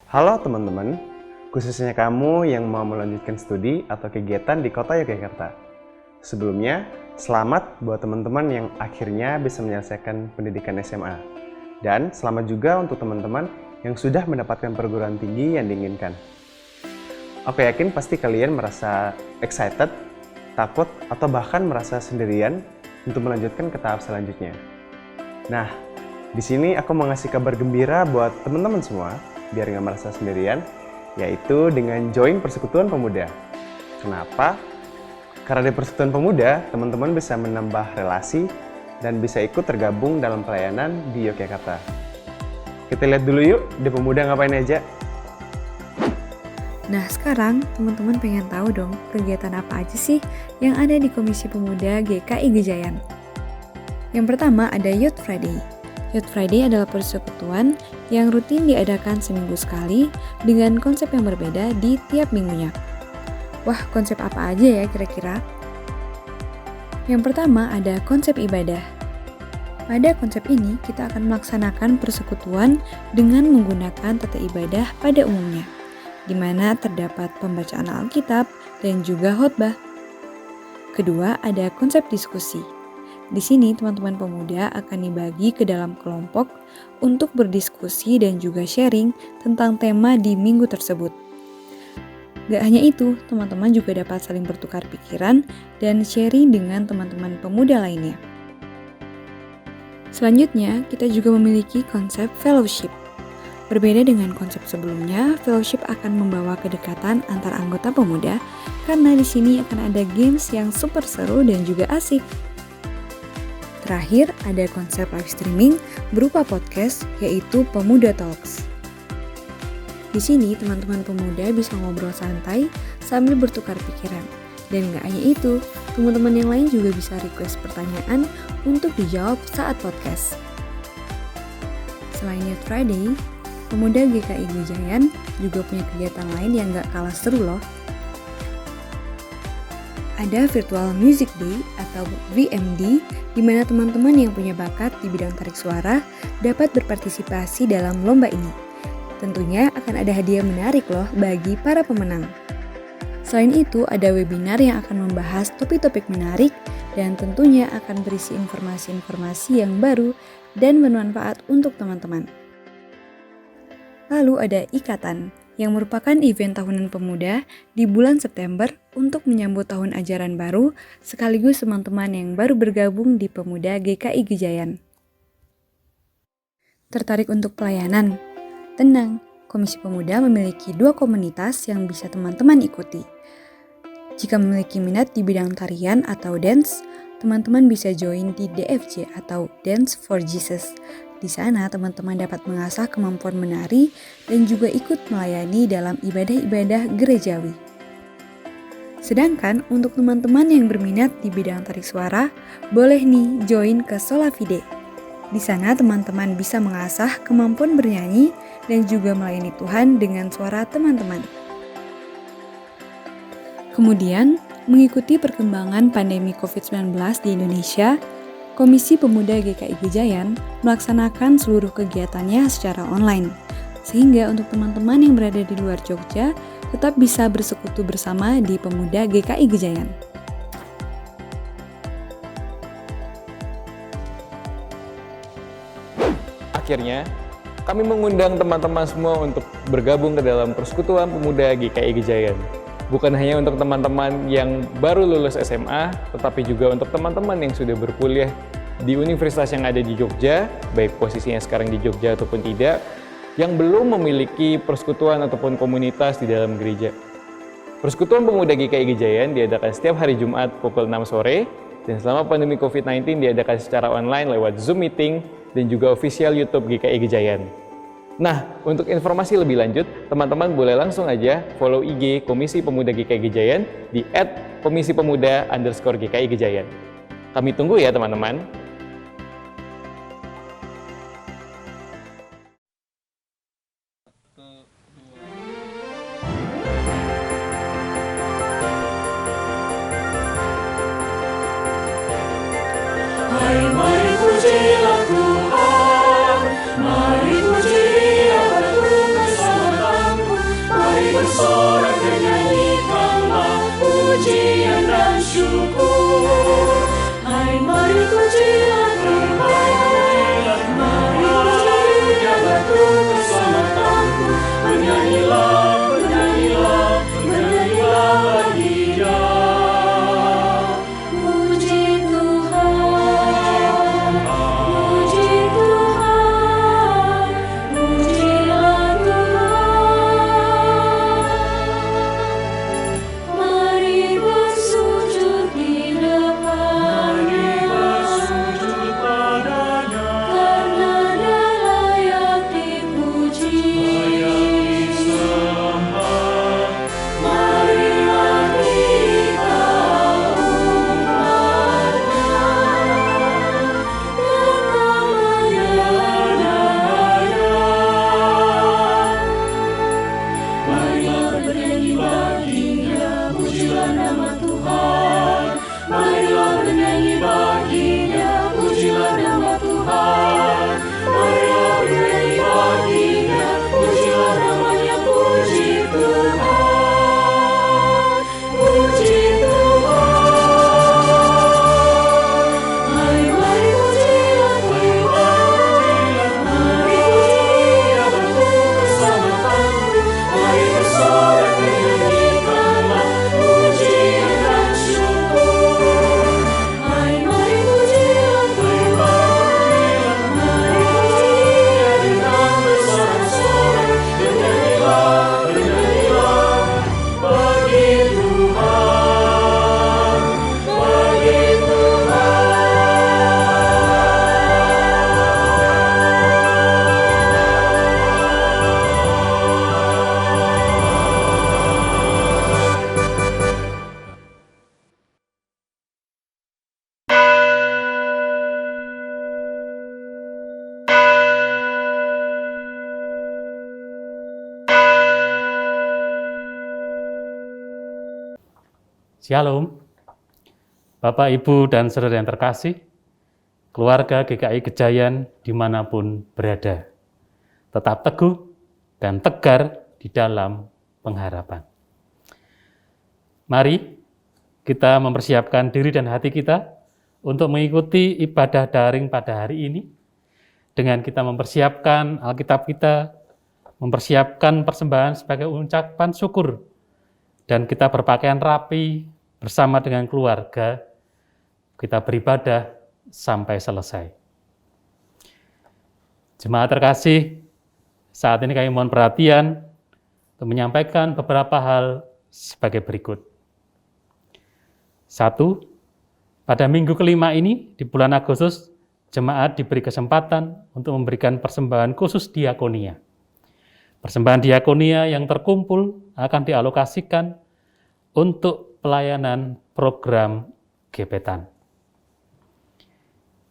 Halo teman-teman, khususnya kamu yang mau melanjutkan studi atau kegiatan di kota Yogyakarta. Sebelumnya, selamat buat teman-teman yang akhirnya bisa menyelesaikan pendidikan SMA. Dan selamat juga untuk teman-teman yang sudah mendapatkan perguruan tinggi yang diinginkan. Aku yakin pasti kalian merasa excited, takut, atau bahkan merasa sendirian untuk melanjutkan ke tahap selanjutnya. Nah, di sini aku mau ngasih kabar gembira buat teman-teman semua, biar nggak merasa sendirian, yaitu dengan join Persekutuan Pemuda. Kenapa? Karena di Persekutuan Pemuda, teman-teman bisa menambah relasi dan bisa ikut tergabung dalam pelayanan di Yogyakarta. Kita lihat dulu yuk, di Pemuda ngapain aja. Nah sekarang teman-teman pengen tahu dong kegiatan apa aja sih yang ada di Komisi Pemuda GKI Gejayan. Yang pertama ada Youth Friday. Youth Friday adalah persekutuan yang rutin diadakan seminggu sekali dengan konsep yang berbeda di tiap minggunya. Wah, konsep apa aja ya kira-kira? Yang pertama ada konsep ibadah. Pada konsep ini kita akan melaksanakan persekutuan dengan menggunakan tata ibadah pada umumnya, di mana terdapat pembacaan Alkitab dan juga khotbah. Kedua, ada konsep diskusi. Di sini teman-teman pemuda akan dibagi ke dalam kelompok untuk berdiskusi dan juga sharing tentang tema di minggu tersebut. Gak hanya itu, teman-teman juga dapat saling bertukar pikiran dan sharing dengan teman-teman pemuda lainnya. Selanjutnya, kita juga memiliki konsep fellowship. Berbeda dengan konsep sebelumnya, fellowship akan membawa kedekatan antar anggota pemuda karena di sini akan ada games yang super seru dan juga asik. Terakhir, ada konsep live streaming berupa podcast yaitu Pemuda Talks. Di sini teman-teman pemuda bisa ngobrol santai sambil bertukar pikiran. Dan gak hanya itu, teman-teman yang lain juga bisa request pertanyaan untuk dijawab saat podcast. Selain Youth Friday, Pemuda GKI Gejayan juga punya kegiatan lain yang gak kalah seru loh. Ada Virtual Music Day atau VMD, di mana teman-teman yang punya bakat di bidang tarik suara dapat berpartisipasi dalam lomba ini. Tentunya akan ada hadiah menarik loh bagi para pemenang. Selain itu, ada webinar yang akan membahas topik-topik menarik dan tentunya akan berisi informasi-informasi yang baru dan bermanfaat untuk teman-teman. Lalu ada Ikatan, yang merupakan event tahunan pemuda di bulan September untuk menyambut tahun ajaran baru sekaligus teman-teman yang baru bergabung di Pemuda GKI Gejayan. Tertarik untuk pelayanan? Tenang, Komisi Pemuda memiliki 2 komunitas yang bisa teman-teman ikuti. Jika memiliki minat di bidang tarian atau dance, teman-teman bisa join di DFJ atau Dance for Jesus. Di sana teman-teman dapat mengasah kemampuan menari dan juga ikut melayani dalam ibadah-ibadah gerejawi. Sedangkan untuk teman-teman yang berminat di bidang tarik suara, boleh nih join ke Solafide. Di sana teman-teman bisa mengasah kemampuan bernyanyi dan juga melayani Tuhan dengan suara teman-teman. Kemudian, mengikuti perkembangan pandemi COVID-19 di Indonesia, Komisi Pemuda GKI Gejayan melaksanakan seluruh kegiatannya secara online, sehingga untuk teman-teman yang berada di luar Jogja tetap bisa bersekutu bersama di Pemuda GKI Gejayan. Akhirnya, kami mengundang teman-teman semua untuk bergabung ke dalam Persekutuan Pemuda GKI Gejayan. Bukan hanya untuk teman-teman yang baru lulus SMA, tetapi juga untuk teman-teman yang sudah berkuliah di universitas yang ada di Jogja, baik posisinya sekarang di Jogja ataupun tidak, yang belum memiliki persekutuan ataupun komunitas di dalam gereja. Persekutuan Pemuda GKI Gejayan diadakan setiap hari Jumat pukul 6 sore, dan selama pandemi COVID-19 diadakan secara online lewat Zoom Meeting dan juga official YouTube GKI Gejayan. Nah, untuk informasi lebih lanjut, teman-teman boleh langsung aja follow IG Komisi Pemuda GKI Gejayan di @komisipemuda_GKI Gejayan. Kami tunggu ya teman-teman. Hai, mari pujilah Tuhan, mari puji Dia bertukar Shalom, Bapak, Ibu, dan saudara yang terkasih, keluarga GKI Gejayan dimanapun berada. Tetap teguh dan tegar di dalam pengharapan. Mari kita mempersiapkan diri dan hati kita untuk mengikuti ibadah daring pada hari ini dengan kita mempersiapkan Alkitab kita, mempersiapkan persembahan sebagai ucapan syukur, dan kita berpakaian rapi bersama dengan keluarga, kita beribadah sampai selesai. Jemaat terkasih, saat ini kami mohon perhatian untuk menyampaikan beberapa hal sebagai berikut. 1. Pada minggu kelima ini, di bulan Agustus, jemaat diberi kesempatan untuk memberikan persembahan khusus diakonia. Persembahan diakonia yang terkumpul akan dialokasikan untuk pelayanan program gebetan.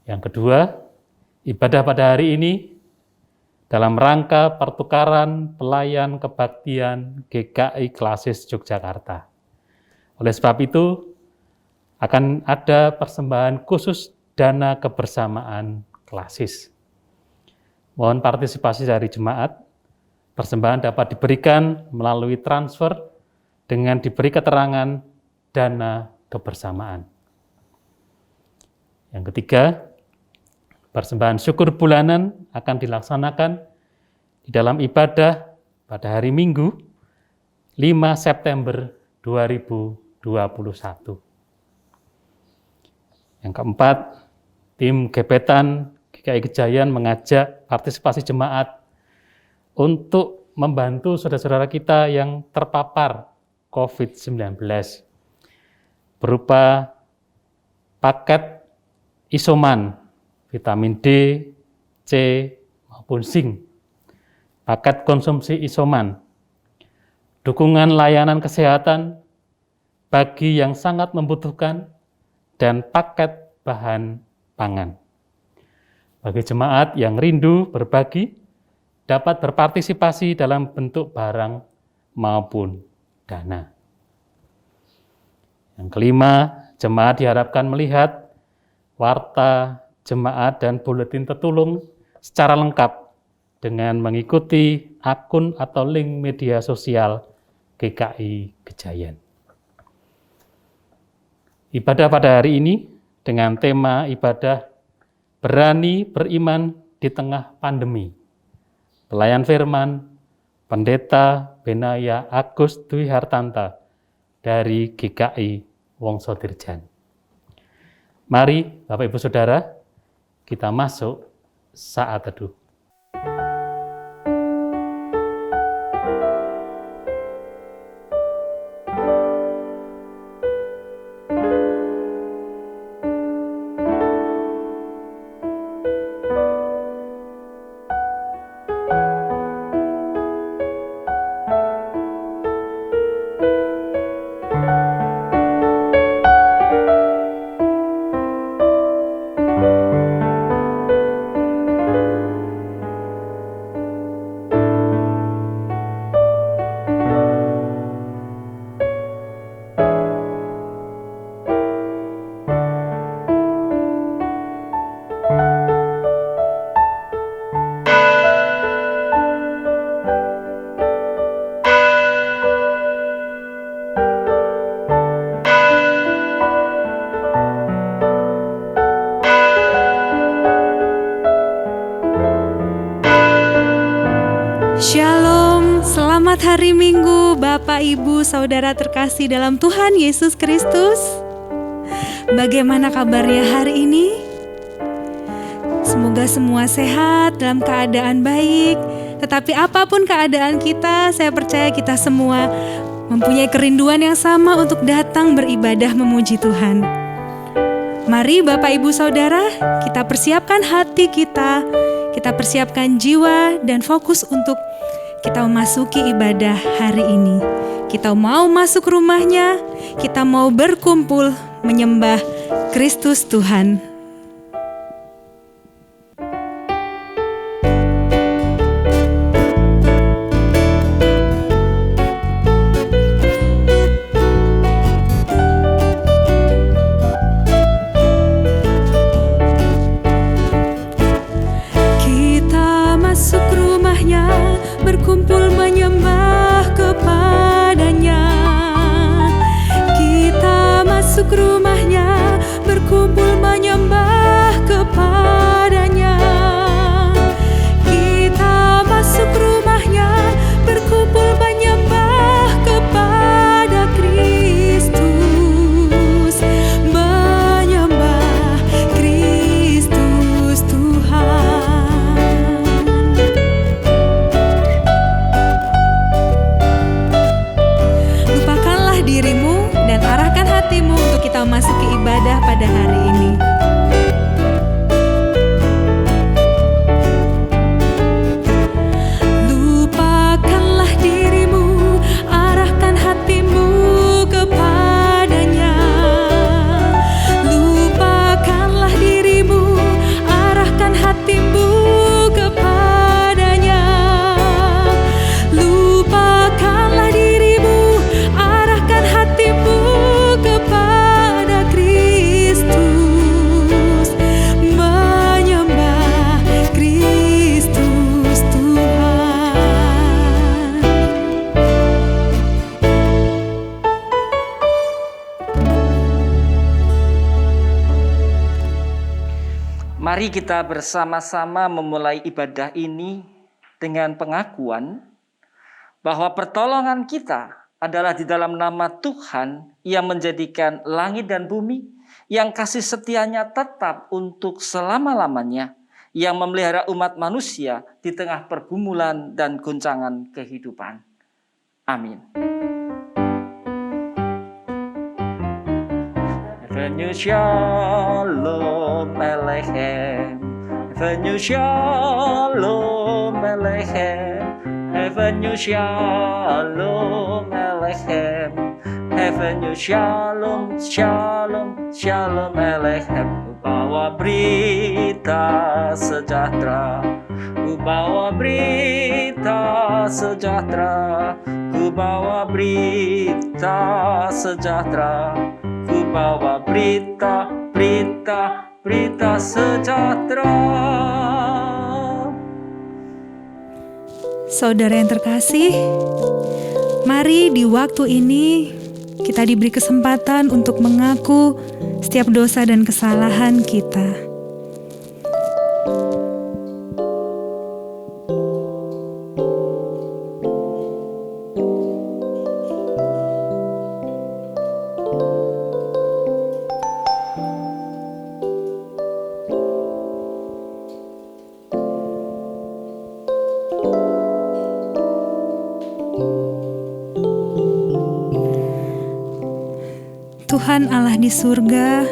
Yang kedua, ibadah pada hari ini dalam rangka pertukaran pelayan kebaktian GKI Klasis Yogyakarta. Oleh sebab itu, akan ada persembahan khusus dana kebersamaan Klasis. Mohon partisipasi dari jemaat. Persembahan dapat diberikan melalui transfer dengan diberi keterangan dana kebersamaan. Yang ketiga, persembahan syukur bulanan akan dilaksanakan di dalam ibadah pada hari Minggu 5 September 2021. Yang keempat, tim gebetan GKI Gejayan mengajak partisipasi jemaat untuk membantu saudara-saudara kita yang terpapar COVID-19 berupa paket isoman, vitamin D, C, maupun zinc, paket konsumsi isoman, dukungan layanan kesehatan bagi yang sangat membutuhkan, dan paket bahan pangan. Bagi jemaat yang rindu berbagi, dapat berpartisipasi dalam bentuk barang maupun dana. Yang kelima, jemaat diharapkan melihat warta jemaat dan buletin tetulung secara lengkap dengan mengikuti akun atau link media sosial GKI Gejayan. Ibadah pada hari ini dengan tema ibadah berani beriman di tengah pandemi. Pelayan firman Pendeta Benaya Agus Dwi Hartanta dari GKI Wongsodirjan. Mari Bapak Ibu Saudara, kita masuk saat teduh. Shalom, selamat hari Minggu Bapak Ibu Saudara terkasih dalam Tuhan Yesus Kristus. Bagaimana kabarnya hari ini? Semoga semua sehat, dalam keadaan baik. Tetapi apapun keadaan kita, saya percaya kita semua mempunyai kerinduan yang sama untuk datang beribadah memuji Tuhan. Mari Bapak Ibu Saudara, kita persiapkan hati kita persiapkan jiwa dan fokus untuk kita memasuki ibadah hari ini. Kita mau masuk rumahnya, kita mau berkumpul menyembah Kristus Tuhan. masuk rumahnya, berkumpul menyembah kepadanya. Kita masuk rumahnya, berkumpul menyembah kepadanya. Kita masuk rumahnya, berkumpul menyembah kepada Kristus, menyembah Kristus Tuhan. Lupakanlah dirimu dan arahkan hatimu untuk kita masuki ibadah pada hari ini. Lupakanlah dirimu, arahkan hatimu kepadanya. Lupakanlah dirimu, arahkan hatimu kepadanya. Lupakanlah dirimu, arahkan hatimu kepada Kristus, menyembah Kristus Tuhan. Mari kita bersama-sama memulai ibadah ini dengan pengakuan bahwa pertolongan kita adalah di dalam nama Tuhan yang menjadikan langit dan bumi, yang kasih setianya tetap untuk selama-lamanya, yang memelihara umat manusia di tengah pergumulan dan goncangan kehidupan. Amin. Avenue Shalom Elechem, Avenue Shalom Elechem, Avenue Shalom Elechem, Avenue Shalom, Shalom, Shalom Elechem. Ku bawa berita sejahtera, ku bawa berita sejahtera, ku bawa berita sejahtera, ku bawa berita, berita, berita sejahtera. Saudara yang terkasih, mari di waktu ini kita diberi kesempatan untuk mengaku setiap dosa dan kesalahan kita. Tuhan Allah di surga,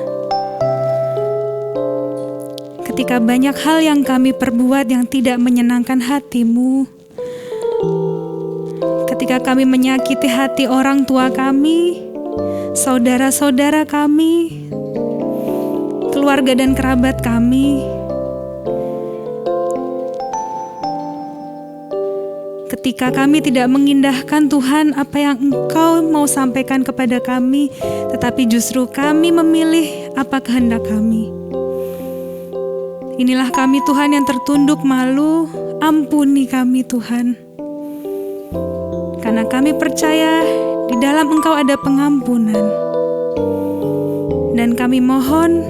ketika banyak hal yang kami perbuat yang tidak menyenangkan hati-Mu, ketika kami menyakiti hati orang tua kami, saudara-saudara kami, keluarga dan kerabat kami, ketika kami tidak mengindahkan Tuhan apa yang Engkau mau sampaikan kepada kami, tetapi justru kami memilih apa kehendak kami. Inilah kami Tuhan yang tertunduk malu, ampuni kami Tuhan. Karena kami percaya di dalam Engkau ada pengampunan. Dan kami mohon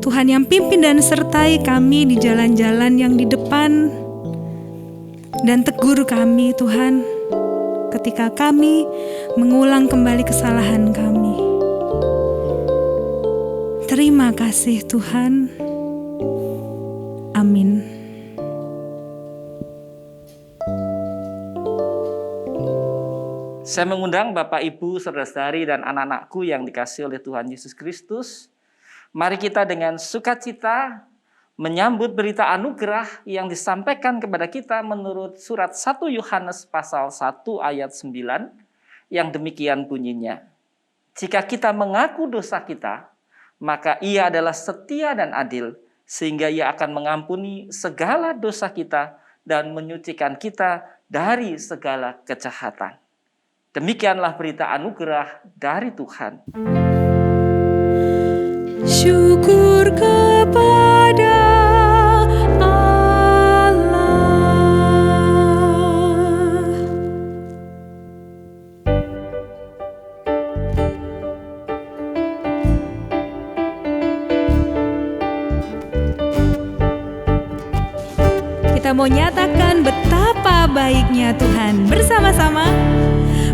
Tuhan yang pimpin dan sertai kami di jalan-jalan yang di depan, dan tegur kami Tuhan ketika kami mengulang kembali kesalahan kami. Terima kasih Tuhan. Amin. Saya mengundang Bapak, Ibu, Saudara-saudari, dan anak-anakku yang dikasihi oleh Tuhan Yesus Kristus. Mari kita dengan sukacita menyambut berita anugerah yang disampaikan kepada kita menurut surat 1 Yohanes pasal 1 ayat 9 yang demikian bunyinya. Jika kita mengaku dosa kita, maka Ia adalah setia dan adil, sehingga Ia akan mengampuni segala dosa kita dan menyucikan kita dari segala kejahatan. Demikianlah berita anugerah dari Tuhan. Syukur kepada Allah. kita mau nyatakan betapa baiknya Tuhan. Bersama-sama.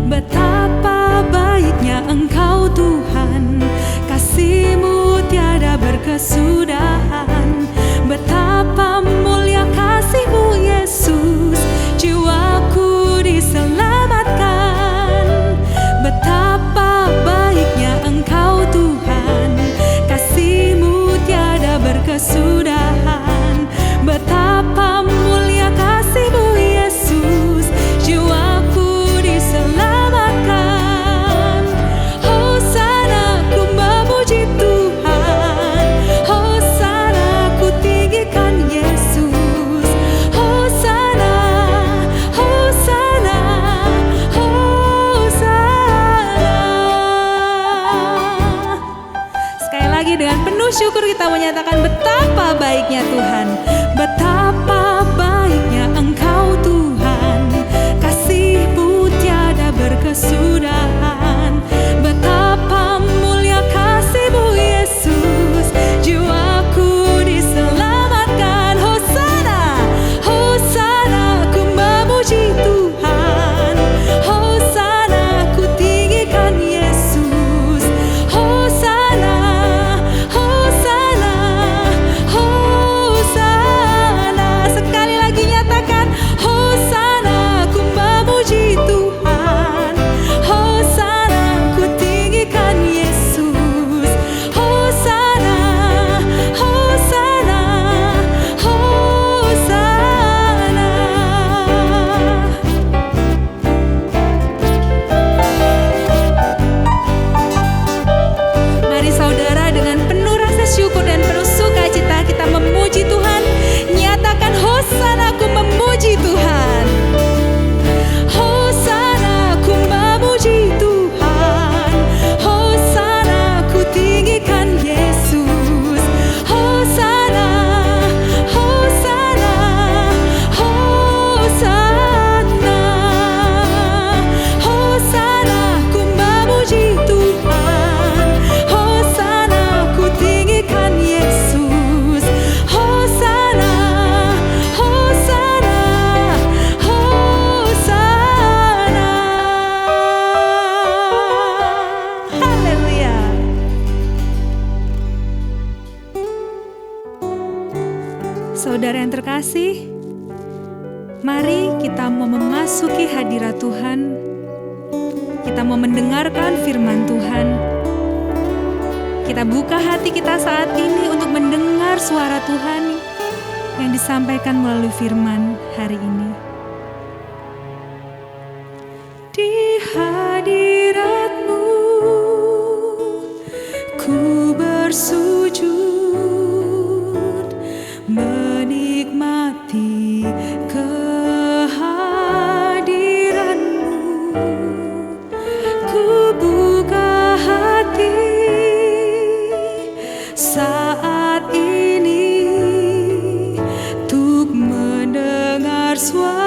Betapa baiknya Engkau Tuhan, kasih-Mu tiada berkesudahan. Betapa mulia kasih-Mu Yesus, jiwaku diselamatkan. Betapa baiknya Engkau Tuhan, kasih-Mu tiada berkesudahan. Betapa mulia kasih-Mu Yesus, jiwaku diselamatkan. Hosana ku memuji Tuhan, Hosana ku tinggikan Yesus. Hosana, Hosana, Hosana. Sekali lagi dengan penuh syukur kita menyatakan betapa baiknya Tuhan. Betapa baiknya Engkau Tuhan, kasih-Mu tiada berkesudahan. Betapa mulia kasih-Mu Yesus, jiwaku diselamatkan. Hosana, Hosana ku memuji Tuhan, Hosana ku tinggikan Yesus. Hosana, Hosana, Hosana. Sekali lagi nyatakan, Hosana ku memuji Tuhan, Hosana ku tinggikan Yesus. Hosana, Hosana, Hosana. Mari saudara, dengan penuh rasa syukur dan penuh sukacita kita memuji Tuhan. Nyatakan, Hosana ku memuji Tuhan, Hosana ku memuji Tuhan, Hosana ku tinggikan Yesus. Hosana, Hosana, Hosana. Hosana ku memuji Tuhan, Hosana ku tinggikan Yesus. Hosana, Hosana, Hosana. Haleluya. Saudara yang terkasih, mari kita mau memasuki hadirat Tuhan. Kita mau mendengarkan firman Tuhan. Kita buka hati kita saat ini untuk mendengar suara Tuhan yang disampaikan melalui firman hari ini. Di hadirat-Mu ku bersujud, menikmati kehadiran-Mu. Ku buka hati saat ini untuk mendengar suara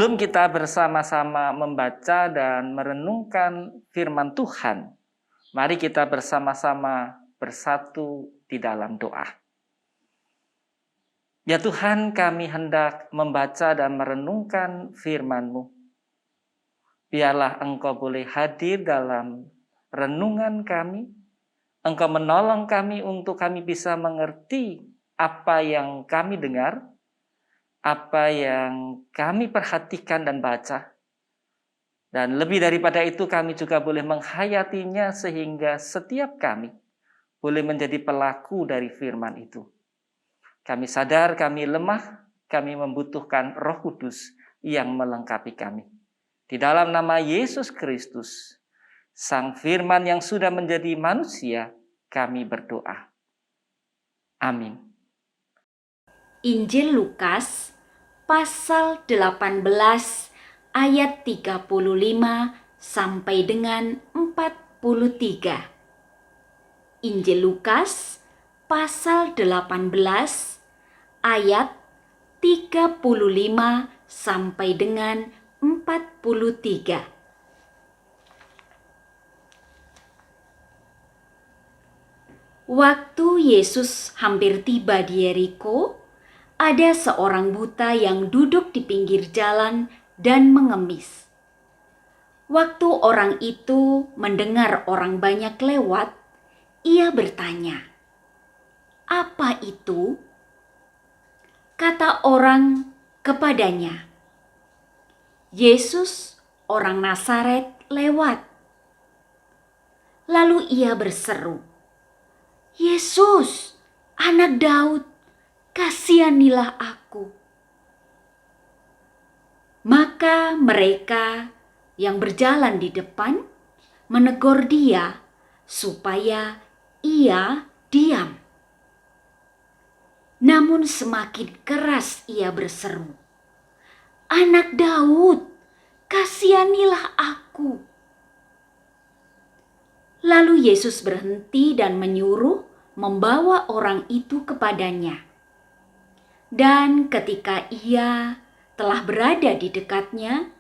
Sebelum kita bersama-sama membaca dan merenungkan firman Tuhan, mari kita bersama-sama bersatu di dalam doa. Ya Tuhan, kami hendak membaca dan merenungkan firman-Mu. Biarlah Engkau boleh hadir dalam renungan kami. Engkau menolong kami untuk kami bisa mengerti apa yang kami dengar, apa yang kami perhatikan dan baca. Dan lebih daripada itu kami juga boleh menghayatinya sehingga setiap kami boleh menjadi pelaku dari firman itu. Kami sadar kami lemah, kami membutuhkan Roh Kudus yang melengkapi kami. Di dalam nama Yesus Kristus, Sang Firman yang sudah menjadi manusia, kami berdoa. Amin. Injil Lukas pasal 18 ayat 35 sampai dengan 43. Injil Lukas pasal 18 ayat 35 sampai dengan 43. Waktu Yesus hampir tiba di Yeriko, ada seorang buta yang duduk di pinggir jalan dan mengemis. Waktu orang itu mendengar orang banyak lewat, ia bertanya, "Apa itu?" Kata orang kepadanya, "Yesus, orang Nazaret, lewat." Lalu ia berseru, "Yesus, anak Daud, kasihanilah aku." Maka mereka yang berjalan di depan menegur dia supaya ia diam. Namun semakin keras ia berseru, "Anak Daud, kasihanilah aku." Lalu Yesus berhenti dan menyuruh membawa orang itu kepadanya. Dan ketika ia telah berada di dekatnya,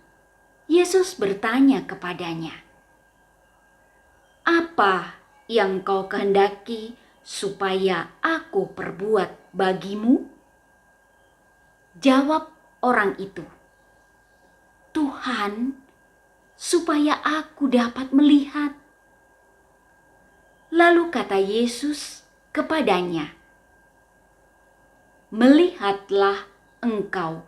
Yesus bertanya kepadanya, "Apa yang kau kehendaki supaya aku perbuat bagimu?" Jawab orang itu, "Tuhan, supaya aku dapat melihat." Lalu kata Yesus kepadanya, "Melihatlah engkau,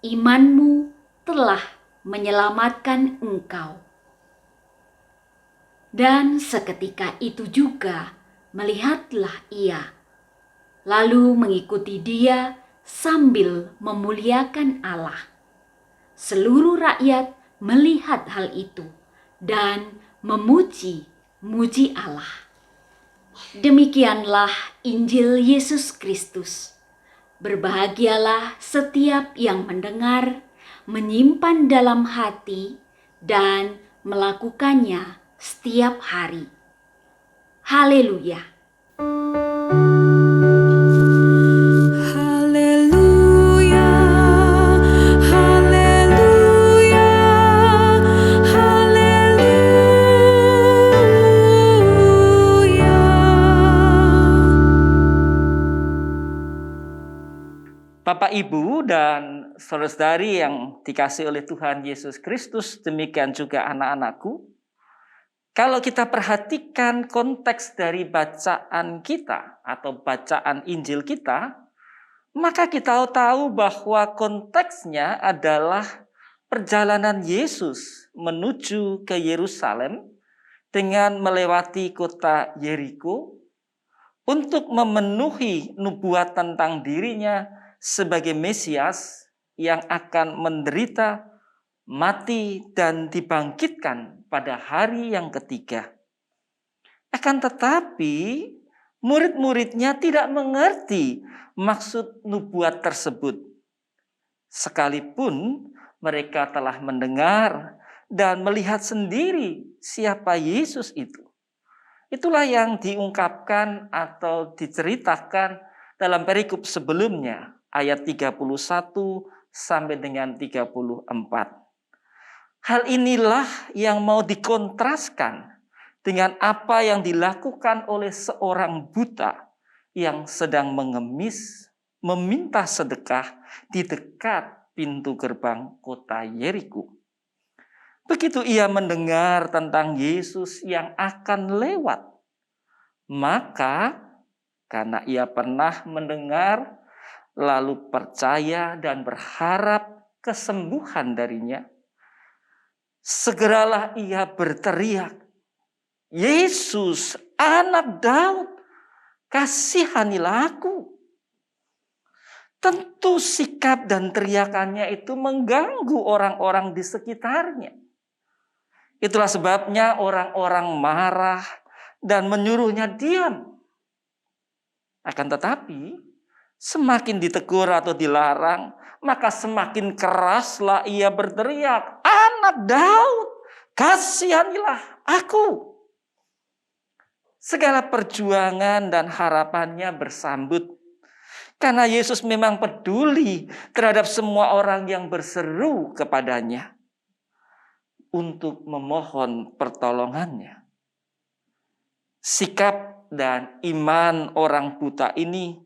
imanmu telah menyelamatkan engkau." Dan seketika itu juga melihatlah ia, lalu mengikuti dia sambil memuliakan Allah. Seluruh rakyat melihat hal itu dan memuji Allah. Demikianlah Injil Yesus Kristus. Berbahagialah setiap yang mendengar, menyimpan dalam hati, dan melakukannya setiap hari. Haleluya! Haleluya, haleluya, haleluya. Bapak, Ibu, dan saudara-saudari yang dikasihi oleh Tuhan Yesus Kristus, demikian juga anak-anakku. Kalau kita perhatikan konteks dari bacaan kita atau bacaan Injil kita, maka kita tahu bahwa konteksnya adalah perjalanan Yesus menuju ke Yerusalem dengan melewati kota Yeriko untuk memenuhi nubuat tentang dirinya sebagai Mesias yang akan menderita, mati, dan dibangkitkan pada hari yang ketiga. Akan tetapi, murid-muridnya tidak mengerti maksud nubuat tersebut. Sekalipun mereka telah mendengar dan melihat sendiri siapa Yesus itu. Itulah yang diungkapkan atau diceritakan dalam perikop sebelumnya, ayat 31 sampai dengan 34. Hal inilah yang mau dikontraskan dengan apa yang dilakukan oleh seorang buta yang sedang mengemis, meminta sedekah di dekat pintu gerbang kota Yeriko. Begitu ia mendengar tentang Yesus yang akan lewat, maka karena ia pernah mendengar, lalu percaya dan berharap kesembuhan darinya, segeralah ia berteriak, "Yesus, Anak Daud, kasihanilah aku." Tentu sikap dan teriakannya itu mengganggu orang-orang di sekitarnya. Itulah sebabnya orang-orang marah dan menyuruhnya diam. Akan tetapi, semakin ditegur atau dilarang, maka semakin keraslah ia berteriak, "Anak Daud, kasihanilah aku." Segala perjuangan dan harapannya bersambut, karena Yesus memang peduli terhadap semua orang yang berseru kepadanya untuk memohon pertolongannya. Sikap dan iman orang buta ini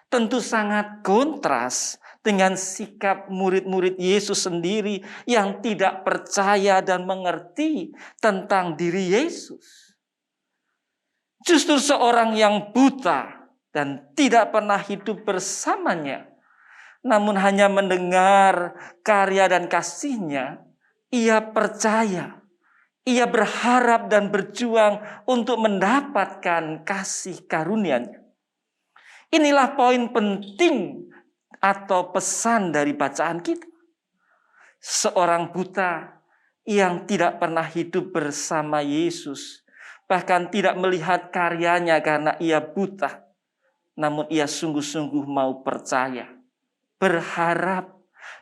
tentu sangat kontras dengan sikap murid-murid Yesus sendiri yang tidak percaya dan mengerti tentang diri Yesus. Justru seorang yang buta dan tidak pernah hidup bersamanya, namun hanya mendengar karya dan kasih-Nya, ia percaya, ia berharap dan berjuang untuk mendapatkan kasih karunia-Nya. Inilah poin penting atau pesan dari bacaan kita. Seorang buta yang tidak pernah hidup bersama Yesus, bahkan tidak melihat karyanya karena ia buta, namun ia sungguh-sungguh mau percaya, berharap,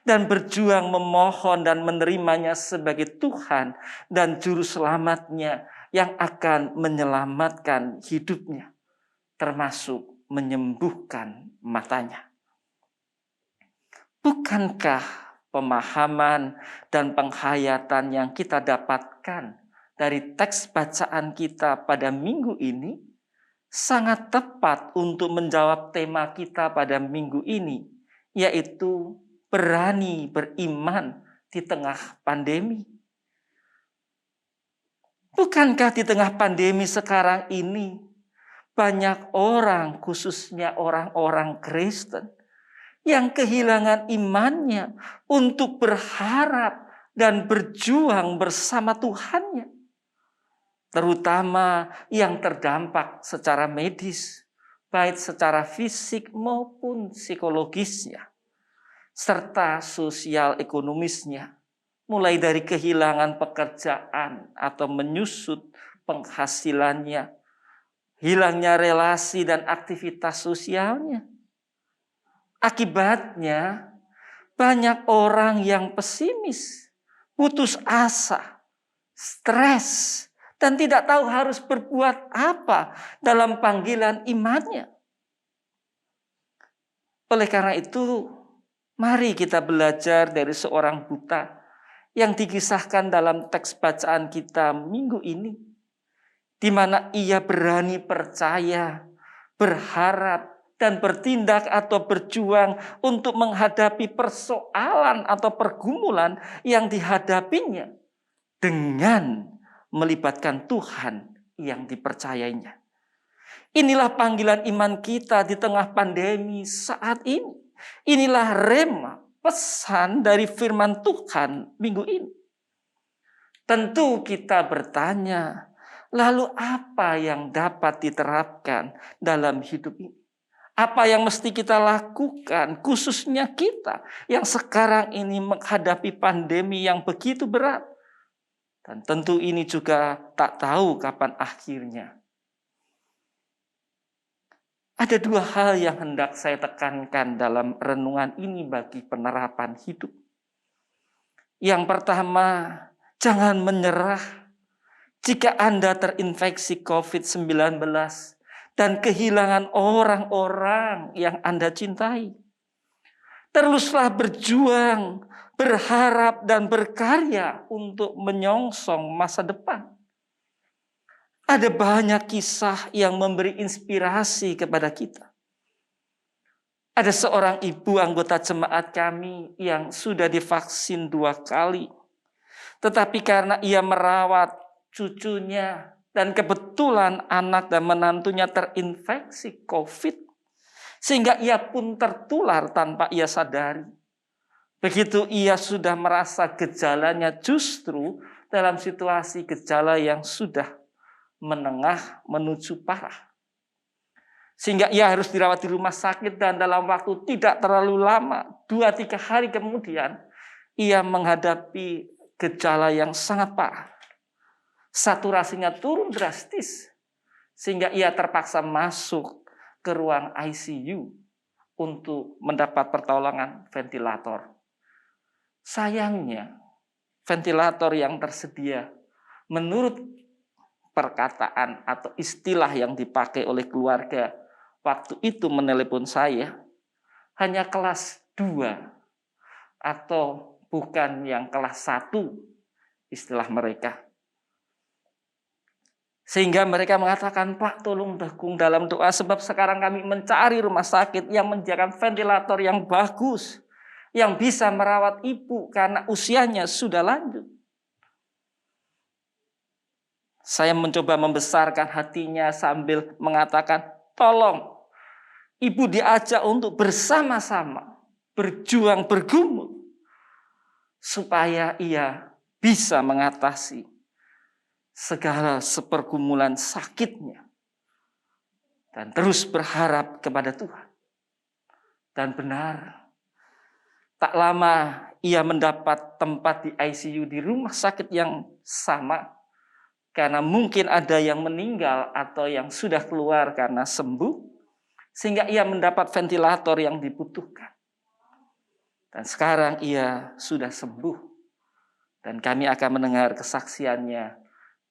dan berjuang memohon dan menerimanya sebagai Tuhan dan Juru Selamatnya yang akan menyelamatkan hidupnya, termasuk menyembuhkan matanya. Bukankah pemahaman dan penghayatan yang kita dapatkan dari teks bacaan kita pada minggu ini sangat tepat untuk menjawab tema kita pada minggu ini, yaitu berani beriman di tengah pandemi. Bukankah di tengah pandemi sekarang ini banyak orang, khususnya orang-orang Kristen, yang kehilangan imannya untuk berharap dan berjuang bersama Tuhannya, terutama yang terdampak secara medis, baik secara fisik maupun psikologisnya, serta sosial ekonomisnya, mulai dari kehilangan pekerjaan atau menyusut penghasilannya, hilangnya relasi dan aktivitas sosialnya. Akibatnya, banyak orang yang pesimis, putus asa, stres, dan tidak tahu harus berbuat apa dalam panggilan imannya. Oleh karena itu, mari kita belajar dari seorang buta yang dikisahkan dalam teks bacaan kita minggu ini, di mana ia berani percaya, berharap, dan bertindak atau berjuang untuk menghadapi persoalan atau pergumulan yang dihadapinya dengan melibatkan Tuhan yang dipercayainya. Inilah panggilan iman kita di tengah pandemi saat ini. Inilah rema, pesan dari firman Tuhan minggu ini. Tentu kita bertanya, lalu apa yang dapat diterapkan dalam hidup ini? Apa yang mesti kita lakukan, khususnya kita yang sekarang ini menghadapi pandemi yang begitu berat. Dan tentu ini juga tak tahu kapan akhirnya. Ada dua hal yang hendak saya tekankan dalam renungan ini bagi penerapan hidup. Yang pertama, jangan menyerah jika Anda terinfeksi COVID-19 dan kehilangan orang-orang yang Anda cintai. Teruslah berjuang, berharap, dan berkarya untuk menyongsong masa depan. Ada banyak kisah yang memberi inspirasi kepada kita. Ada seorang ibu anggota jemaat kami yang sudah divaksin 2 kali. Tetapi karena ia merawat cucunya dan kebetulan anak dan menantunya terinfeksi COVID, sehingga ia pun tertular tanpa ia sadari. Begitu ia sudah merasa gejalanya justru dalam situasi gejala yang sudah menengah menuju parah. Sehingga ia harus dirawat di rumah sakit dan dalam waktu tidak terlalu lama, 2-3 hari kemudian, ia menghadapi gejala yang sangat parah. Saturasinya turun drastis, sehingga ia terpaksa masuk ke ruang ICU untuk mendapat pertolongan ventilator. Sayangnya, ventilator yang tersedia menurut perkataan atau istilah yang dipakai oleh keluarga waktu itu menelepon saya, hanya kelas 2 atau bukan yang kelas 1 istilah mereka. Sehingga mereka mengatakan, Pak, tolong dukung dalam doa sebab sekarang kami mencari rumah sakit yang menyediakan ventilator yang bagus, yang bisa merawat ibu karena usianya sudah lanjut. Saya mencoba membesarkan hatinya sambil mengatakan, tolong, ibu diajak untuk bersama-sama berjuang bergumul supaya ia bisa mengatasi segala sepergumulan sakitnya dan terus berharap kepada Tuhan. Dan benar, tak lama ia mendapat tempat di ICU di rumah sakit yang sama. Karena mungkin ada yang meninggal atau yang sudah keluar karena sembuh. Sehingga ia mendapat ventilator yang dibutuhkan. Dan sekarang ia sudah sembuh. Dan kami akan mendengar kesaksiannya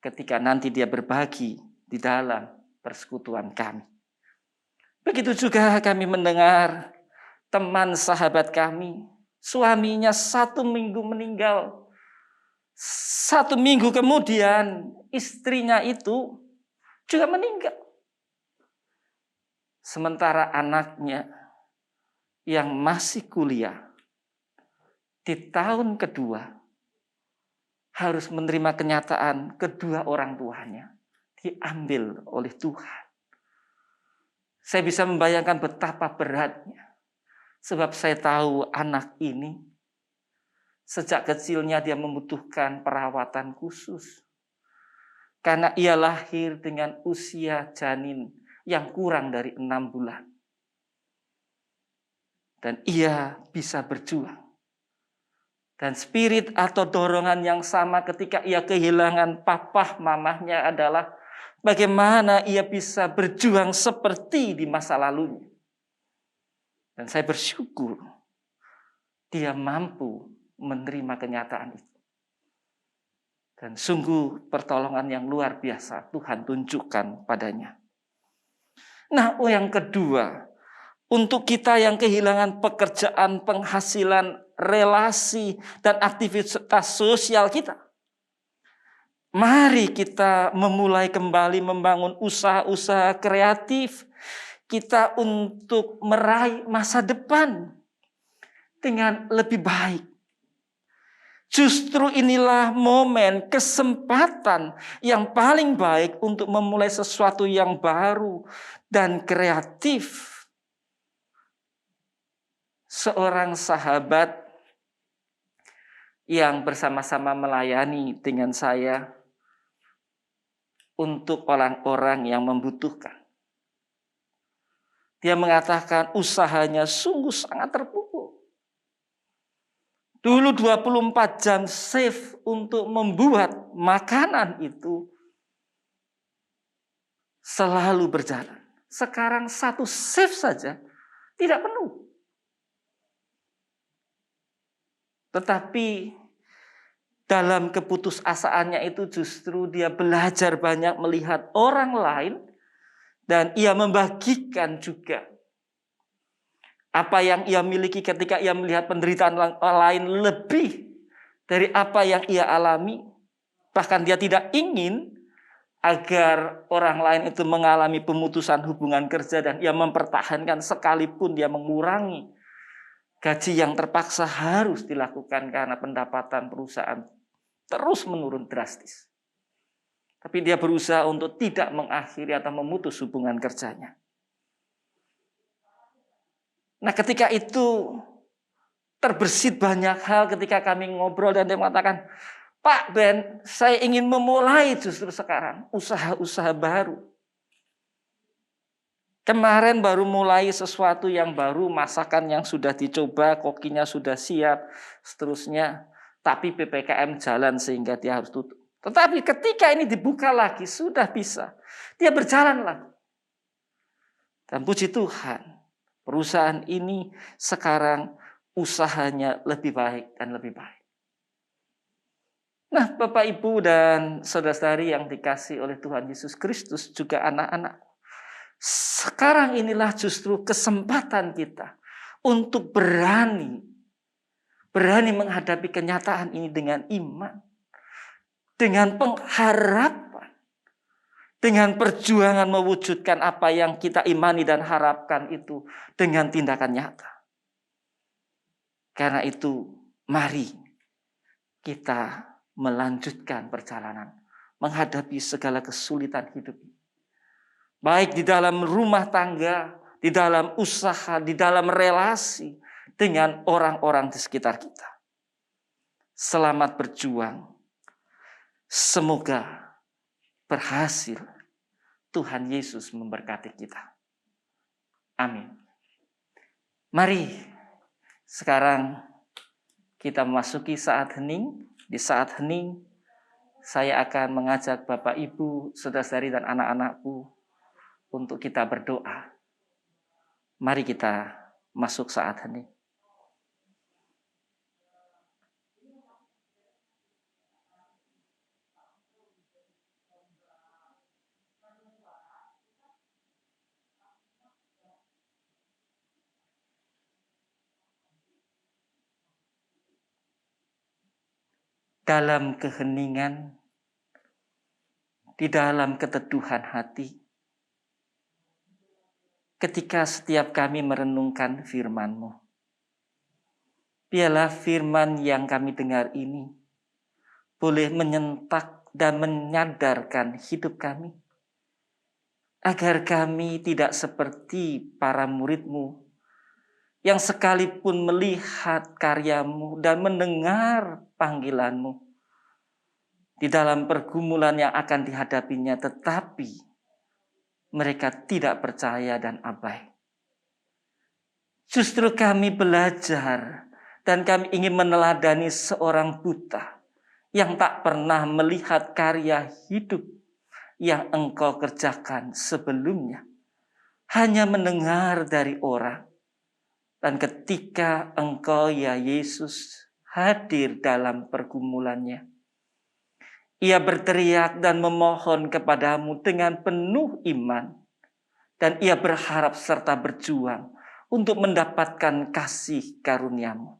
ketika nanti dia berbagi di dalam persekutuan kami. Begitu juga kami mendengar teman sahabat kami. Suaminya 1 minggu meninggal. 1 minggu kemudian istrinya itu juga meninggal. Sementara anaknya yang masih kuliah di tahun kedua harus menerima kenyataan kedua orang tuanya diambil oleh Tuhan. Saya bisa membayangkan betapa beratnya. Sebab saya tahu anak ini sejak kecilnya dia membutuhkan perawatan khusus. Karena ia lahir dengan usia janin yang kurang dari 6 bulan. Dan ia bisa berjuang. Dan spirit atau dorongan yang sama ketika ia kehilangan papa mamahnya adalah bagaimana ia bisa berjuang seperti di masa lalunya. Dan saya bersyukur dia mampu menerima kenyataan itu. Dan sungguh pertolongan yang luar biasa Tuhan tunjukkan padanya. Nah, yang kedua, untuk kita yang kehilangan pekerjaan, penghasilan, relasi, dan aktivitas sosial kita, mari kita memulai kembali membangun usaha-usaha kreatif kita untuk meraih masa depan dengan lebih baik. Justru inilah momen, kesempatan yang paling baik untuk memulai sesuatu yang baru dan kreatif. Seorang sahabat yang bersama-sama melayani dengan saya untuk orang-orang yang membutuhkan. Dia mengatakan usahanya sungguh sangat terpukul. Dulu 24 jam shift untuk membuat makanan itu selalu berjalan. Sekarang 1 shift saja tidak penuh. Tetapi dalam keputusasaannya itu justru dia belajar banyak melihat orang lain dan ia membagikan juga. Apa yang ia miliki ketika ia melihat penderitaan lain lebih dari apa yang ia alami. Bahkan dia tidak ingin agar orang lain itu mengalami pemutusan hubungan kerja dan ia mempertahankan sekalipun dia mengurangi gaji yang terpaksa harus dilakukan karena pendapatan perusahaan terus menurun drastis. Tapi dia berusaha untuk tidak mengakhiri atau memutus hubungan kerjanya. Nah, ketika itu terbersit banyak hal ketika kami ngobrol dan dia mengatakan, Pak Ben, saya ingin memulai justru sekarang usaha-usaha baru. Kemarin baru mulai sesuatu yang baru, masakan yang sudah dicoba, kokinya sudah siap, seterusnya. Tapi PPKM jalan sehingga dia harus tutup. Tetapi ketika ini dibuka lagi, sudah bisa. Dia berjalan lagi. Dan puji Tuhan, perusahaan ini sekarang usahanya lebih baik dan lebih baik. Nah, Bapak, Ibu, dan saudara-saudari yang dikasih oleh Tuhan Yesus Kristus, juga anak-anak. Sekarang inilah justru kesempatan kita untuk berani menghadapi kenyataan ini dengan iman, dengan pengharapan, dengan perjuangan mewujudkan apa yang kita imani dan harapkan itu dengan tindakan nyata. Karena itu, mari kita melanjutkan perjalanan menghadapi segala kesulitan hidup ini. Baik di dalam rumah tangga, di dalam usaha, di dalam relasi dengan orang-orang di sekitar kita. Selamat berjuang. Semoga berhasil. Tuhan Yesus memberkati kita. Amin. Mari sekarang kita memasuki saat hening. Di saat hening, saya akan mengajak Bapak, Ibu, saudara-saudari dan anak-anakku untuk kita berdoa. Mari kita masuk saat hening. Dalam keheningan, di dalam keteduhan hati, ketika setiap kami merenungkan firman-Mu, biarlah firman yang kami dengar ini boleh menyentak dan menyadarkan hidup kami, agar kami tidak seperti para murid-Mu yang sekalipun melihat karya-Mu dan mendengar panggilan-Mu di dalam pergumulan yang akan dihadapinya, tetapi mereka tidak percaya dan abai. Justru kami belajar dan kami ingin meneladani seorang buta yang tak pernah melihat karya hidup yang Engkau kerjakan sebelumnya. Hanya mendengar dari orang. Dan ketika Engkau, ya Yesus, hadir dalam pergumulannya, ia berteriak dan memohon kepadamu dengan penuh iman. Dan ia berharap serta berjuang untuk mendapatkan kasih karunia-Mu.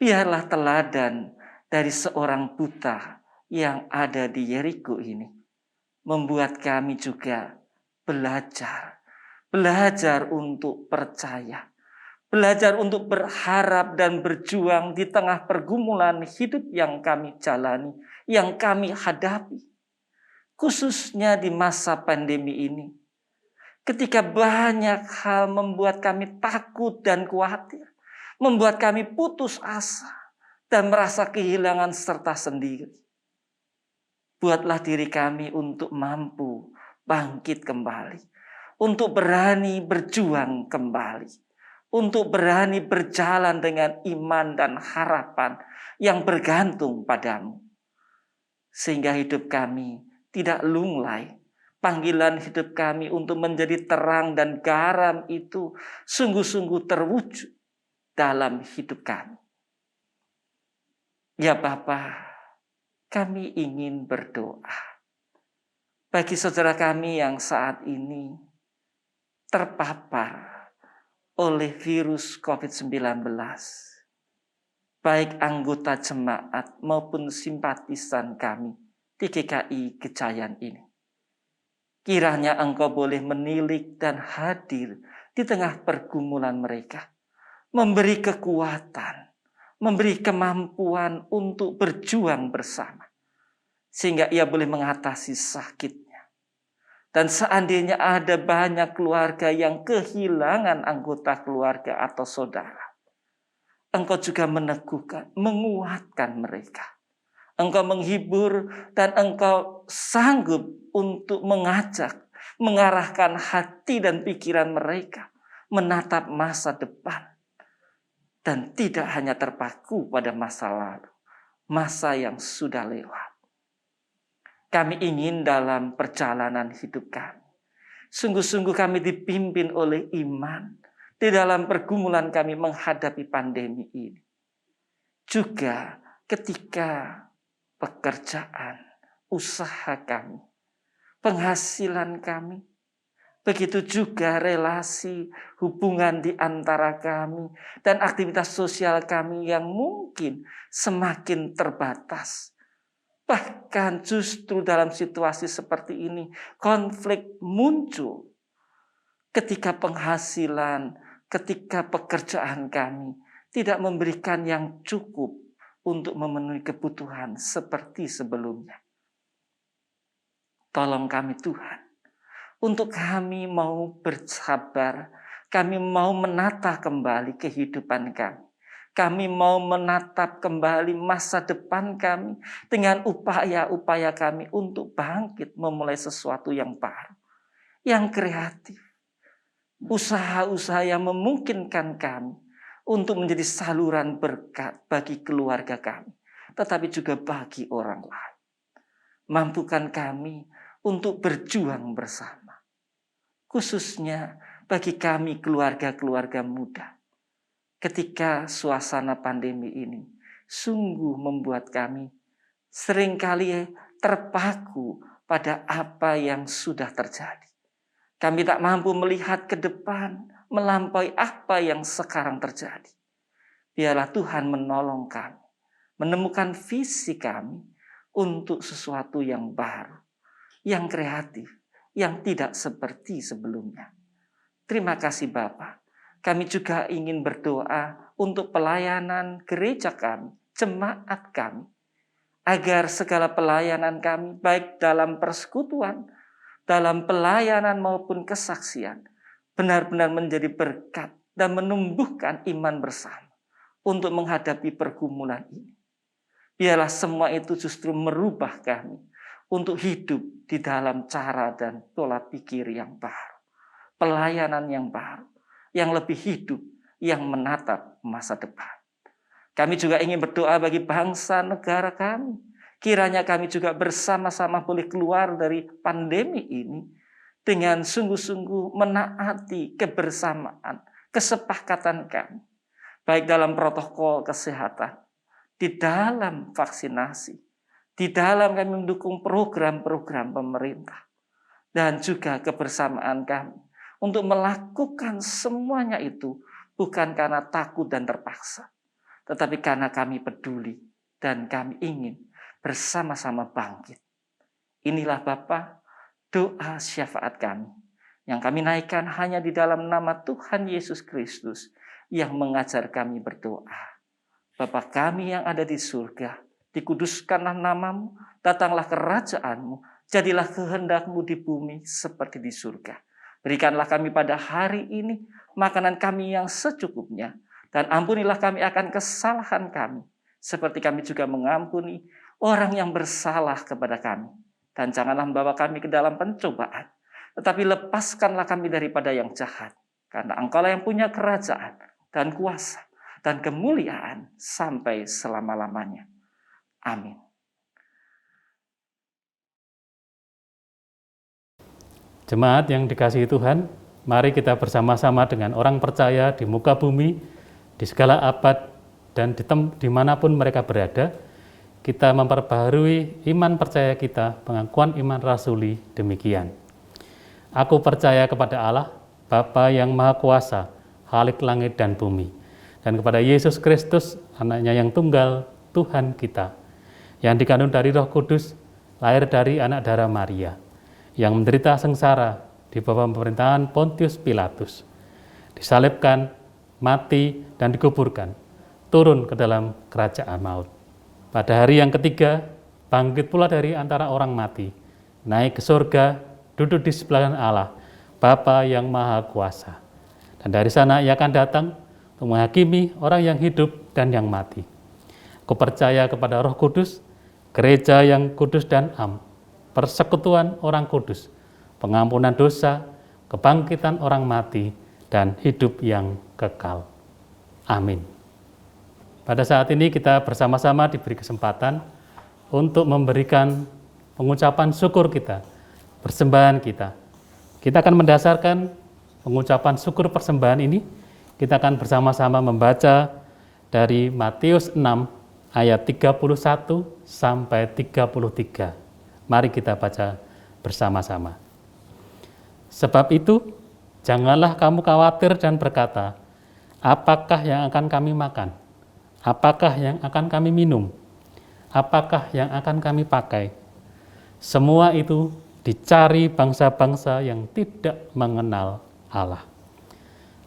Biarlah teladan dari seorang buta yang ada di Yeriko ini membuat kami juga belajar untuk percaya. Belajar untuk berharap dan berjuang di tengah pergumulan hidup yang kami jalani, yang kami hadapi. Khususnya di masa pandemi ini. Ketika banyak hal membuat kami takut dan khawatir. Membuat kami putus asa dan merasa kehilangan serta sendiri. Buatlah diri kami untuk mampu bangkit kembali. Untuk berani berjuang kembali. Untuk berani berjalan dengan iman dan harapan yang bergantung padamu. Sehingga hidup kami tidak lunglai. Panggilan hidup kami untuk menjadi terang dan garam itu sungguh-sungguh terwujud dalam hidup kami. Ya Bapa, kami ingin berdoa. Bagi saudara kami yang saat ini terpapar oleh virus COVID-19. Baik anggota jemaat maupun simpatisan kami di GKI Gejayan ini. Kiranya Engkau boleh menilik dan hadir di tengah pergumulan mereka. Memberi kekuatan, memberi kemampuan untuk berjuang bersama. Sehingga ia boleh mengatasi sakitnya. Dan seandainya ada banyak keluarga yang kehilangan anggota keluarga atau saudara, Engkau juga meneguhkan, menguatkan mereka. Engkau menghibur dan Engkau sanggup untuk mengajak, mengarahkan hati dan pikiran mereka, menatap masa depan. Dan tidak hanya terpaku pada masa lalu, masa yang sudah lewat. Kami ingin dalam perjalanan hidup kami, sungguh-sungguh kami dipimpin oleh iman di dalam pergumulan kami menghadapi pandemi ini. Juga ketika pekerjaan, usaha kami, penghasilan kami, begitu juga relasi, hubungan di antara kami, dan aktivitas sosial kami yang mungkin semakin terbatas. Bahkan justru dalam situasi seperti ini, konflik muncul ketika penghasilan, ketika pekerjaan kami tidak memberikan yang cukup untuk memenuhi kebutuhan seperti sebelumnya. Tolong kami Tuhan, untuk kami mau bersabar, kami mau menata kembali kehidupan kami. Kami mau menatap kembali masa depan kami dengan upaya-upaya kami untuk bangkit memulai sesuatu yang baru, yang kreatif. Usaha-usaha yang memungkinkan kami untuk menjadi saluran berkat bagi keluarga kami, tetapi juga bagi orang lain. Mampukan kami untuk berjuang bersama, khususnya bagi kami keluarga-keluarga muda. Ketika suasana pandemi ini sungguh membuat kami seringkali terpaku pada apa yang sudah terjadi. Kami tak mampu melihat ke depan melampaui apa yang sekarang terjadi. Biarlah Tuhan menolong kami, menemukan visi kami untuk sesuatu yang baru, yang kreatif, yang tidak seperti sebelumnya. Terima kasih Bapa. Kami juga ingin berdoa untuk pelayanan gereja kami, jemaat kami, agar segala pelayanan kami, baik dalam persekutuan, dalam pelayanan maupun kesaksian, benar-benar menjadi berkat dan menumbuhkan iman bersama untuk menghadapi pergumulan ini. Biarlah semua itu justru merubah kami untuk hidup di dalam cara dan pola pikir yang baru, pelayanan yang baru, yang lebih hidup, yang menatap masa depan. Kami juga ingin berdoa bagi bangsa negara kami. Kiranya kami juga bersama-sama boleh keluar dari pandemi ini dengan sungguh-sungguh menaati kebersamaan, kesepakatan kami. Baik dalam protokol kesehatan, di dalam vaksinasi, di dalam kami mendukung program-program pemerintah, dan juga kebersamaan kami untuk melakukan semuanya itu bukan karena takut dan terpaksa, tetapi karena kami peduli dan kami ingin bersama-sama bangkit. Inilah Bapa, doa syafaat kami yang kami naikkan hanya di dalam nama Tuhan Yesus Kristus yang mengajar kami berdoa. Bapa kami yang ada di surga, dikuduskanlah namamu, datanglah kerajaan-Mu, jadilah kehendak-Mu di bumi seperti di surga. Berikanlah kami pada hari ini makanan kami yang secukupnya, dan ampunilah kami akan kesalahan kami, seperti kami juga mengampuni orang yang bersalah kepada kami. Dan janganlah membawa kami ke dalam pencobaan, tetapi lepaskanlah kami daripada yang jahat, karena Engkaulah yang punya kerajaan dan kuasa dan kemuliaan sampai selama-lamanya. Amin. Jemaat yang dikasihi Tuhan, mari kita bersama-sama dengan orang percaya di muka bumi, di segala abad, dan dimanapun mereka berada, kita memperbaharui iman percaya kita, pengakuan iman rasuli demikian. Aku percaya kepada Allah, Bapa yang Maha Kuasa, Khalik langit dan bumi, dan kepada Yesus Kristus, anaknya yang tunggal, Tuhan kita, yang dikandung dari Roh Kudus, lahir dari anak darah Maria, yang menderita sengsara di bawah pemerintahan Pontius Pilatus, disalibkan, mati, dan dikuburkan, turun ke dalam kerajaan maut. Pada hari yang ketiga, bangkit pula dari antara orang mati, naik ke surga, duduk di sebelah Allah, Bapa yang Maha Kuasa. Dan dari sana ia akan datang untuk menghakimi orang yang hidup dan yang mati. Aku percaya kepada Roh Kudus, gereja yang kudus dan am, persekutuan orang kudus, pengampunan dosa, kebangkitan orang mati, dan hidup yang kekal. Amin. Pada saat ini kita bersama-sama diberi kesempatan untuk memberikan pengucapan syukur kita, persembahan kita. Kita akan mendasarkan pengucapan syukur persembahan ini, kita akan bersama-sama membaca dari Matius 6 ayat 31 sampai 33. Mari kita baca bersama-sama. Sebab itu, janganlah kamu khawatir dan berkata, apakah yang akan kami makan? Apakah yang akan kami minum? Apakah yang akan kami pakai? Semua itu dicari bangsa-bangsa yang tidak mengenal Allah.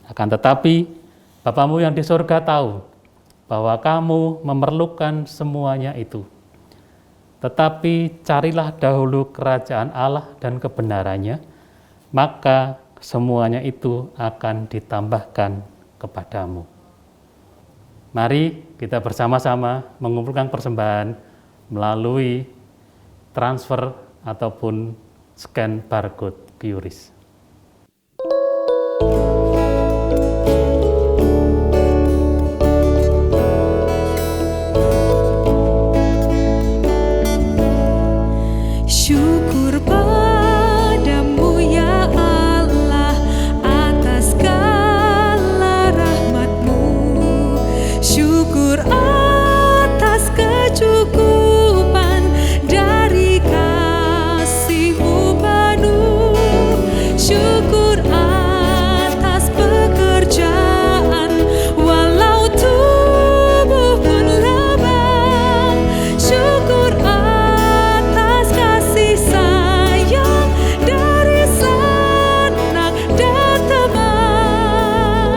Akan tetapi, Bapamu yang di surga tahu bahwa kamu memerlukan semuanya itu. Tetapi carilah dahulu kerajaan Allah dan kebenarannya, maka semuanya itu akan ditambahkan kepadamu. Mari kita bersama-sama mengumpulkan persembahan melalui transfer ataupun scan barcode QRIS. Syukur padamu ya Allah atas segala rahmat-Mu. Syukur atas kecukupan dari kasih-Mu penuh. Syukur atas pekerjaan walau tubuh pun lemah. Syukur atas kasih sayang dari sanak dan teman.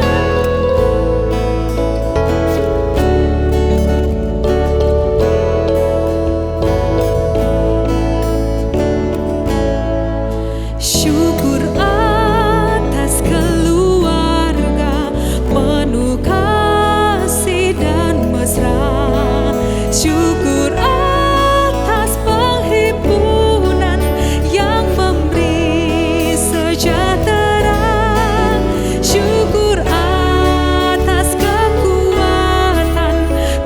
Syukur atas keluarga penuh kasih dan mesra. Syukur atas penghimpunan yang memberi sejahtera. Syukur atas kekuatan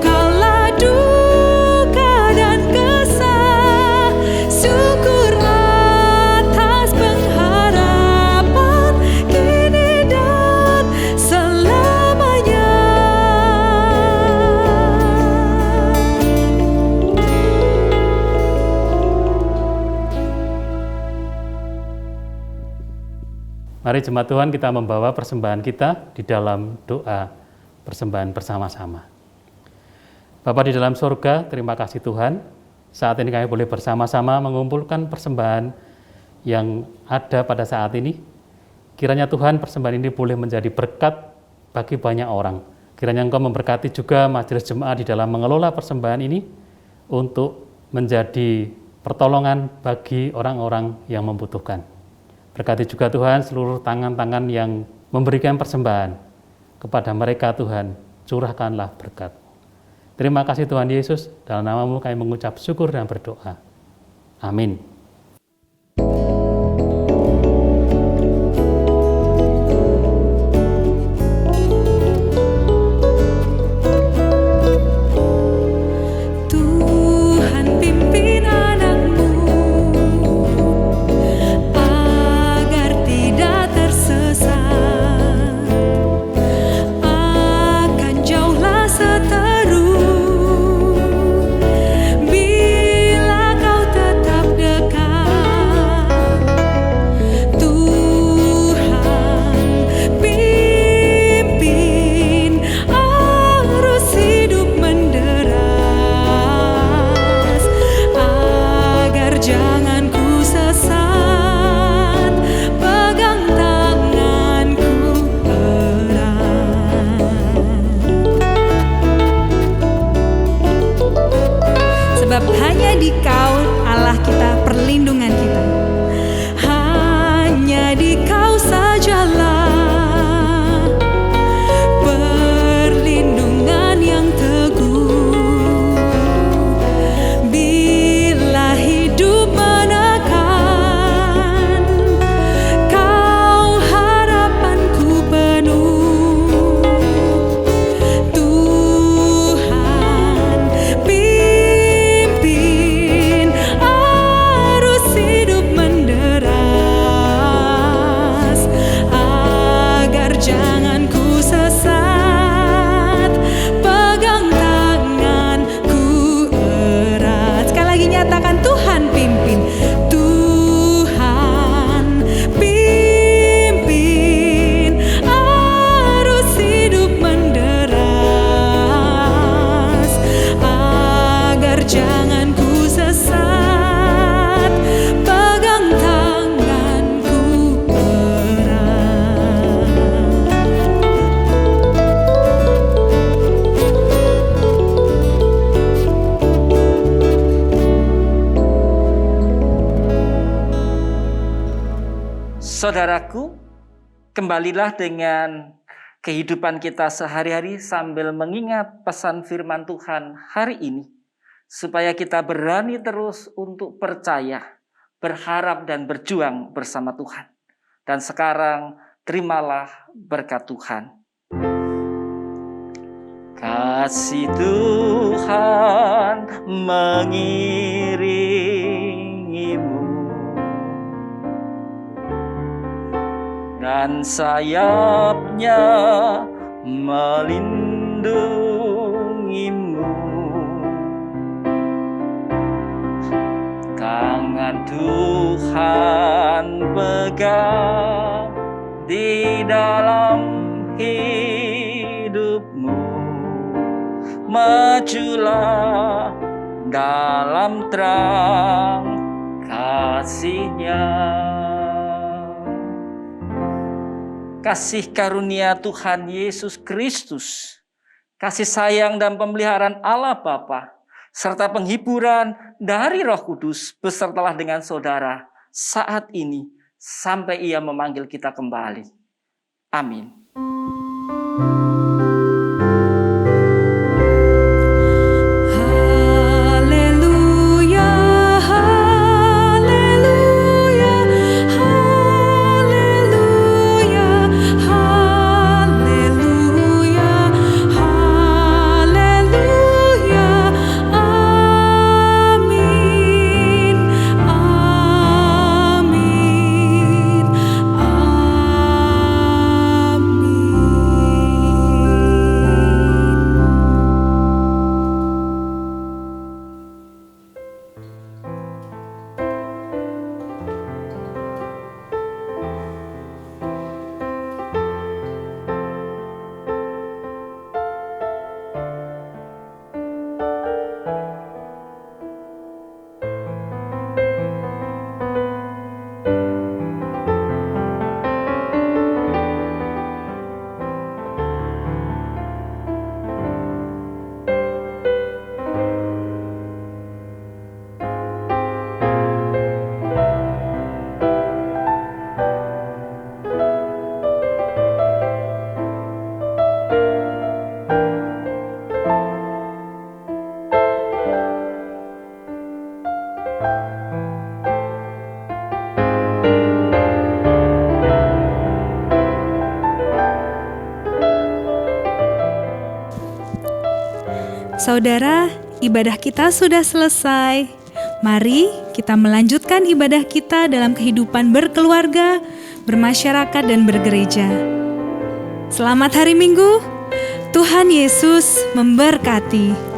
kala duka dan kesah. Syukur atas pengharapan kini dan selamanya. Mari jemaat Tuhan kita membawa persembahan kita di dalam doa persembahan bersama-sama. Bapa di dalam surga, terima kasih Tuhan. Saat ini kami boleh bersama-sama mengumpulkan persembahan yang ada pada saat ini. Kiranya Tuhan persembahan ini boleh menjadi berkat bagi banyak orang. Kiranya Engkau memberkati juga majelis jemaat di dalam mengelola persembahan ini untuk menjadi pertolongan bagi orang-orang yang membutuhkan. Berkati juga Tuhan seluruh tangan-tangan yang memberikan persembahan. Kepada mereka Tuhan, curahkanlah berkat. Terima kasih Tuhan Yesus, dalam nama-Mu kami mengucap syukur dan berdoa. Amin. Tuhan pimpin anak-Mu agar tidak tersesat, akan jauhlah seteru bila Kau tetap dekat. Saudaraku, kembalilah dengan kehidupan kita sehari-hari sambil mengingat pesan firman Tuhan hari ini, supaya kita berani terus untuk percaya, berharap dan berjuang bersama Tuhan. Dan sekarang terimalah berkat Tuhan. Kasih Tuhan mengiringimu dan sayapnya melindungimu. Tangan Tuhan pegang di dalam hidupmu. Majulah dalam terang kasih-Nya. Kasih karunia Tuhan Yesus Kristus, kasih sayang dan pemeliharaan Allah Bapa, serta penghiburan dari Roh Kudus besertalah dengan saudara saat ini sampai Ia memanggil kita kembali. Amin. Saudara, ibadah kita sudah selesai. Mari kita melanjutkan ibadah kita dalam kehidupan berkeluarga, bermasyarakat, dan bergereja. Selamat hari Minggu, Tuhan Yesus memberkati.